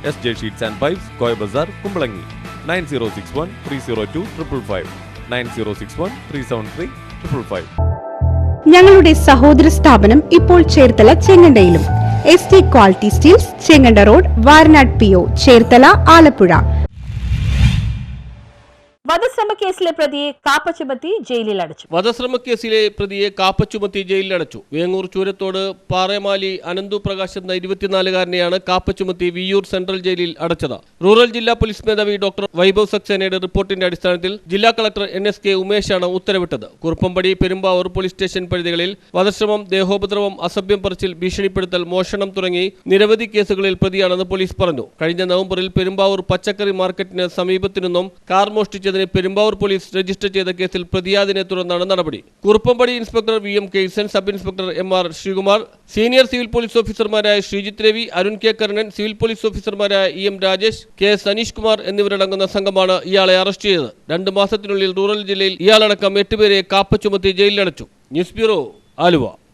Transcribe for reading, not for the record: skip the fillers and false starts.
SJ Sheets and Pipes, Koi Bazaar, Kumbalangi. 9061 302 555 9061 373 555. ഞങ്ങളുടെ സഹോദര സ്ഥാപനം ഇപ്പോൾ ചേർത്തല ചെങ്ങണ്ടയിലും. ST quality steels, Chenganda road, Varanad PO, Cherthala, Alappuzha. വധശ്രമ കേസിലെ പ്രതിയെ കാപ്പച്ചുമത്തി ജയിലിൽ അടച്ചു. വധശ്രമക്കേസിലെ പ്രതിയെ കാപ്പച്ചുമത്തി ജയിലിലടച്ചു. വേങ്ങൂർ ചൂരത്തോട് പാറേമാലി അനന്തു പ്രകാശ് എന്ന 24-കാരനെയാണ് കാപ്പച്ചുമത്തി വിയ്യൂർ സെൻട്രൽ ജയിലിൽ അടച്ചത്. റൂറൽ ജില്ലാ പോലീസ് മേധാവി ഡോക്ടർ വൈഭവ് സക്സേനയുടെ റിപ്പോർട്ടിന്റെ അടിസ്ഥാനത്തിൽ ജില്ലാ കളക്ടർ NSK ഉമേഷാണ് ഉത്തരവിട്ടത്. കുറുപ്പംപടി, പെരുമ്പാവൂർ പോലീസ് സ്റ്റേഷൻ പരിധികളിൽ വധശ്രമം, ദേഹോപദ്രവം, അസഭ്യം പറച്ചിൽ, ഭീഷണിപ്പെടുത്തൽ, മോഷണം തുടങ്ങി നിരവധി കേസുകളിൽ പ്രതിയാണെന്ന് പോലീസ് പറഞ്ഞു. കഴിഞ്ഞ നവംബറിൽ പെരുമ്പാവൂർ പച്ചക്കറി മാർക്കറ്റിന് സമീപത്തു നിന്നും കാർ മോഷ്ടിച്ചതിന് പെരുമ്പാവൂർ പോലീസ് രജിസ്റ്റർ ചെയ്ത കേസിൽ പ്രതിയായതിനെ തുടർന്നാണ് നടപടി. Kuruppampady inspector VM Kesan, sub inspector MR Sreekumar, senior civil police ഓഫീസർമാരായ Sreejith Ravi, Arun K Karnan, civil police ഓഫീസർമാരായ EM രാജേഷ്, K സനീഷ് കുമാർ എന്നിവരടങ്ങുന്ന സംഘമാണ് ഇയാളെ അറസ്റ്റ് ചെയ്തത്. 2 മാസത്തിനുള്ളിൽ റൂറൽ ജില്ലയിൽ ഇയാളടക്കം 8 പേരെ കാപ്പ ചുമത്തി ജയിലിലടച്ചു. News bureau, Aluva.